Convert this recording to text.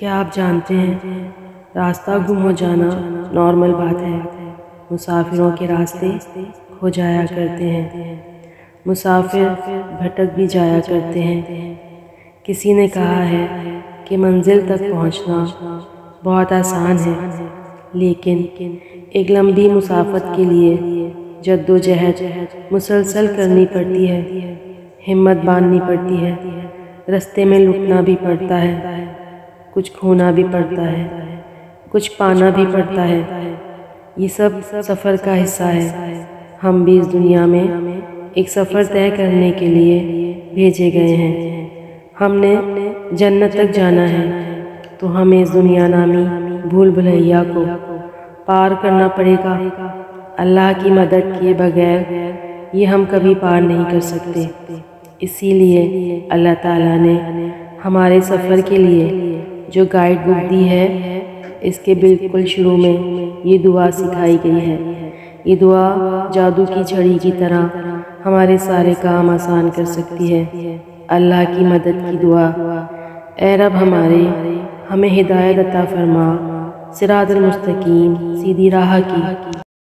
کیا آپ جانتے ہیں راستہ گم ہو جانا نارمل بات ہے۔ مسافروں کے راستے کھو جایا کرتے ہیں، مسافر بھٹک بھی جایا کرتے ہیں۔ کسی نے کہا ہے کہ منزل تک پہنچنا بہت آسان ہے، لیکن ایک لمبی مسافت کے لیے جدوجہد مسلسل کرنی پڑتی ہے، ہمت باندھنی پڑتی ہے، رستے میں لٹنا بھی پڑتا ہے، کچھ کھونا بھی پڑتا ہے، کچھ پانا بھی پڑتا ہے۔ یہ سب سفر کا حصہ ہے۔ ہم بھی اس دنیا میں ایک سفر طے کرنے کے لیے بھیجے گئے ہیں۔ ہم نے جنت تک جانا ہے تو ہمیں اس دنیا نامی بھول بھلیا کو پار کرنا پڑے گا۔ اللہ کی مدد کیے بغیر یہ ہم کبھی پار نہیں کر سکتے۔ اسی لیے اللہ تعالیٰ نے ہمارے سفر کے لیے جو گائیڈ بک دی ہے، اس کے بالکل شروع میں یہ دعا سکھائی گئی ہے۔ یہ دعا جادو کی چھڑی کی طرح ہمارے سارے کام آسان کر سکتی ہے۔ اللہ کی مدد کی دعا: اے رب ہمارے، ہمیں ہدایت عطا فرما، صراط المستقیم، سیدھی راہ کی۔